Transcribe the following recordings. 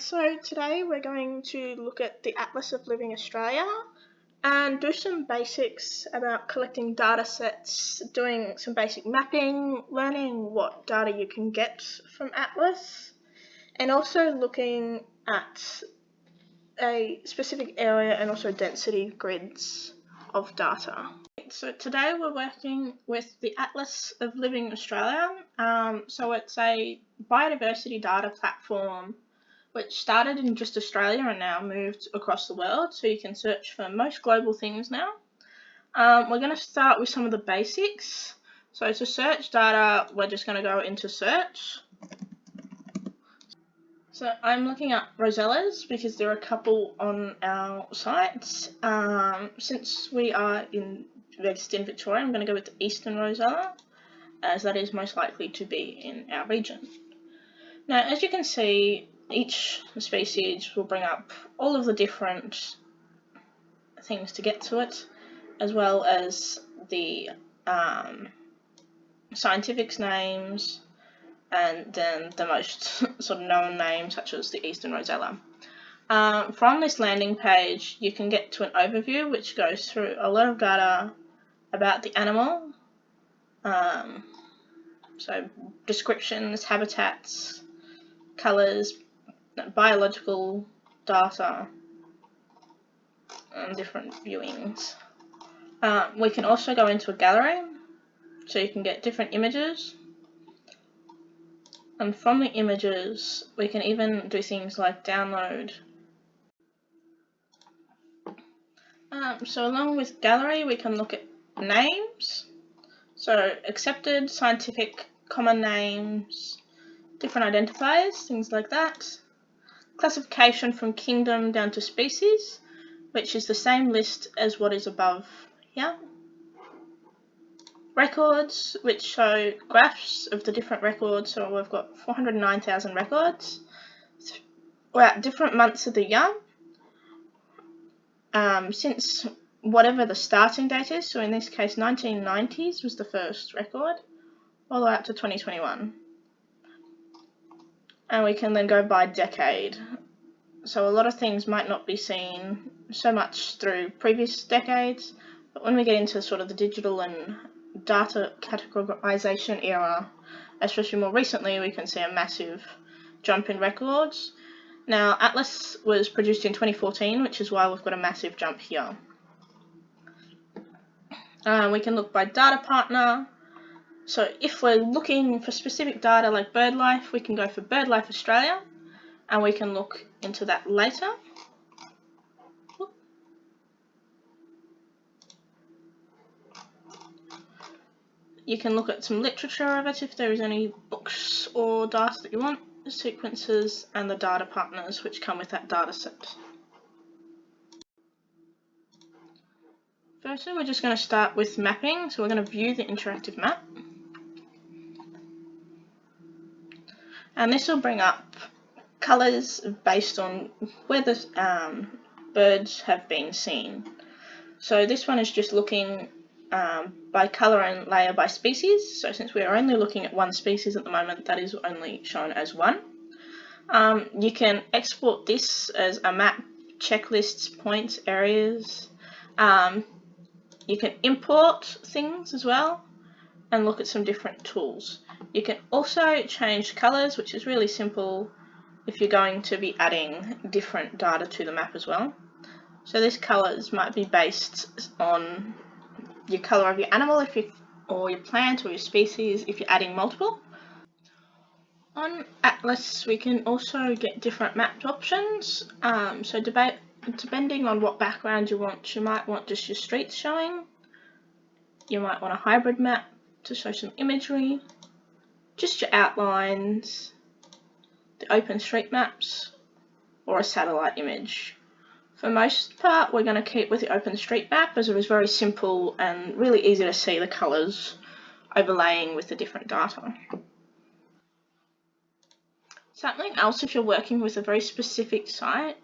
So today we're going to look at the Atlas of Living Australia and do some basics about collecting data sets, doing some basic mapping, learning what data you can get from Atlas, and also looking at a specific area and also density grids of data. So today we're working with the Atlas of Living Australia. So it's a biodiversity data platform which started in just Australia and now moved across the world, so you can search for most global things now. We're going to start with some of the basics. So to search data, we're just going to go into search. So I'm looking at rosellas because there are a couple on our site. Since we are based in Victoria, I'm going to go with the eastern rosella, as that is most likely to be in our region. Now, as you can see, each species will bring up all of the different things to get to it, as well as the scientific names, and then the most sort of known names, such as the eastern rosella. From this landing page, you can get to an overview which goes through a lot of data about the animal, so descriptions, habitats, colours, biological data, and different viewings. We can also go into a gallery, so you can get different images. And from the images, we can even do things like download. So along with gallery, we can look at names. So accepted, scientific, common names, different identifiers, things like that. Classification from kingdom down to species, which is the same list as what is above here. Records, which show graphs of the different records. So we've got 409,000 records. We're at different months of the year. Since whatever the starting date is, so in this case 1990s was the first record, all the way up to 2021. And we can then go by decade. So a lot of things might not be seen so much through previous decades, but when we get into sort of the digital and data categorization era, especially more recently, we can see a massive jump in records. Now, Atlas was produced in 2014, which is why we've got a massive jump here. We can look by data partner. So if we're looking for specific data like BirdLife, we can go for BirdLife Australia, and we can look into that later. You can look at some literature of it if there is any books or data that you want, the sequences and the data partners which come with that data set. Firstly, we're just going to start with mapping, so we're going to view the interactive map. And this will bring up colours based on where the birds have been seen. So this one is just looking by colour and layer by species. So since we are only looking at one species at the moment, that is only shown as one. You can export this as a map, checklists, points, areas. You can import things as well and look at some different tools. You can also change colours, which is really simple if you're going to be adding different data to the map as well. So these colours might be based on your colour of your animal or your plant or your species if you're adding multiple. On Atlas, we can also get different map options. So depending on what background you want, you might want just your streets showing. You might want a hybrid map to show some imagery, just your outlines, the open street maps, or a satellite image. For most part, we're going to keep with the open street map as it is very simple and really easy to see the colours overlaying with the different data. Something else, if you're working with a very specific site,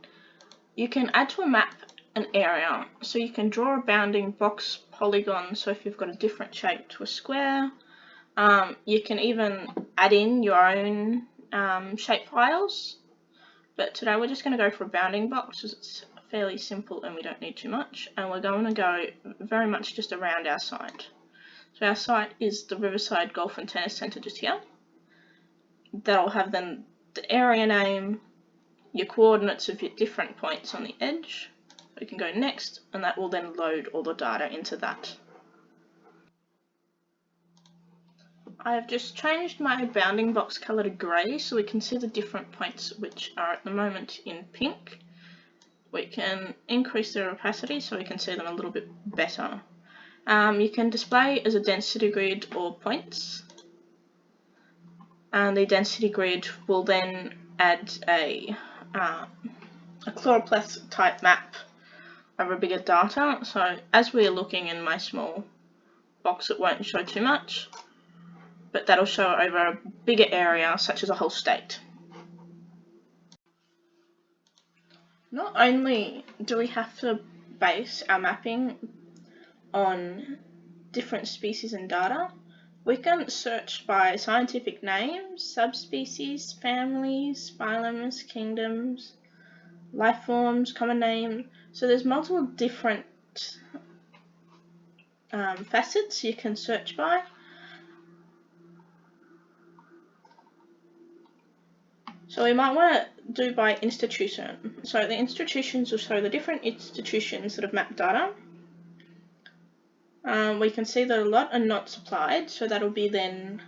you can add to a map an area. So you can draw a bounding box polygon, so if you've got a different shape to a square. You can even add in your own shape files But today we're just going to go for a bounding box because it's fairly simple and we don't need too much, and we're going to go very much just around our site. So our site is the Riverside Golf and Tennis Centre just here. That'll have then the area name, your coordinates of your different points on the edge. We can go next, and that will then load all the data into that. I have just changed my bounding box colour to grey so we can see the different points which are at the moment in pink. We can increase their opacity so we can see them a little bit better. You can display as a density grid or points, and the density grid will then add a chloropleth type map over bigger data. So as we are looking in my small box, it won't show too much, but that'll show over a bigger area such as a whole state. Not only do we have to base our mapping on different species and data, we can search by scientific names, subspecies, families, phylums, kingdoms, life forms, common name. So there's multiple different facets you can search by. So we might want to do by institution. So the institutions will show the different institutions that have mapped data. We can see that a lot are not supplied, so that'll be then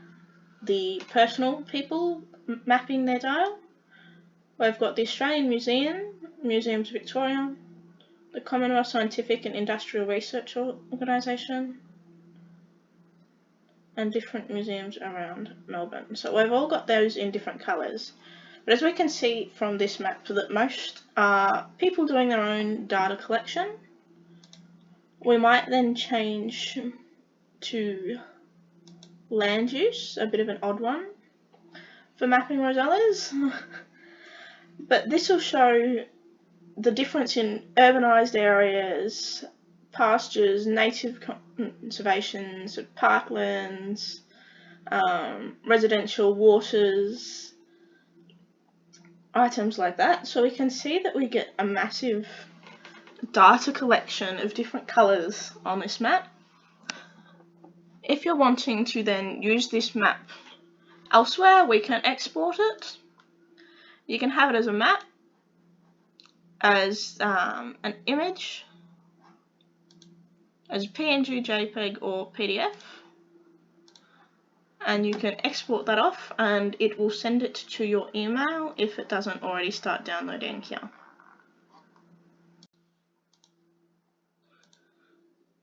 the personal people mapping their data. We've got the Australian Museum, Museums of Victoria, the Commonwealth Scientific and Industrial Research Organisation, and different museums around Melbourne. So we've all got those in different colours. But as we can see from this map, that most are people doing their own data collection. We might then change to land use, a bit of an odd one for mapping rosellas. But this will show the difference in urbanised areas, pastures, native conservations, parklands, residential waters, items like that. So we can see that we get a massive data collection of different colours on this map. If you're wanting to then use this map elsewhere, we can export it. You can have it as a map, as an image, as PNG, JPEG or PDF, and you can export that off and it will send it to your email if it doesn't already start downloading here.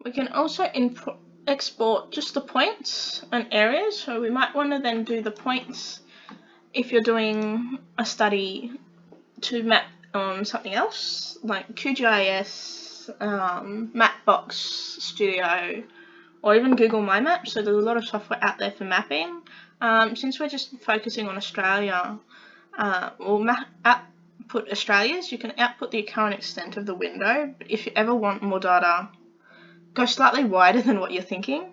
We can also export just the points and areas, so we might want to then do the points if you're doing a study to map on something else, like QGIS, Mapbox Studio, or even Google My Maps. So there's a lot of software out there for mapping. Since we're just focusing on Australia, we'll output Australia's. You can output the current extent of the window, but if you ever want more data, go slightly wider than what you're thinking.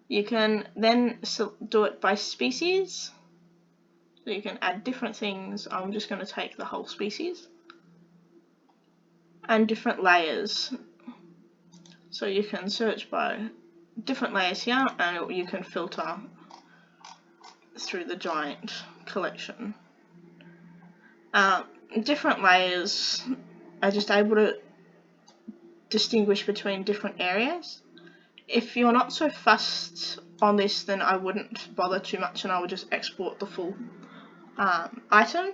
You can then do it by species. So you can add different things. I'm just going to take the whole species. And different layers. So you can search by different layers here, and you can filter through the giant collection. Different layers are just able to distinguish between different areas. If you're not so fussed on this, then I wouldn't bother too much and I would just export the full item.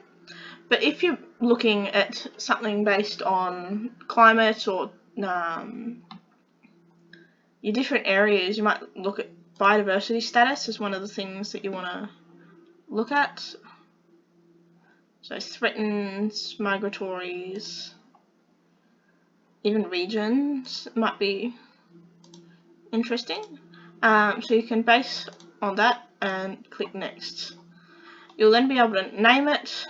But if you're looking at something based on climate or your different areas, you might look at biodiversity status as one of the things that you want to look at. So threatened, migratories, even regions might be interesting. So you can base on that and click next. You'll then be able to name it.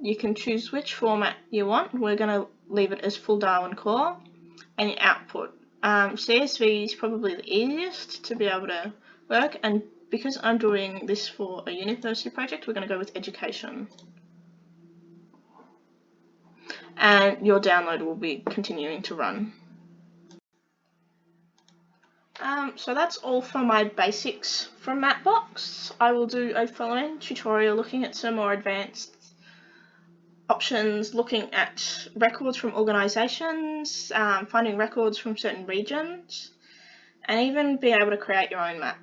You can choose which format you want. We're going to leave it as full Darwin core, and your output. CSV is probably the easiest to be able to work, and because I'm doing this for a university project, we're going to go with education. And your download will be continuing to run. So that's all for my basics from Mapbox. I will do a following tutorial looking at some more advanced options, looking at records from organisations, finding records from certain regions, and even being able to create your own map.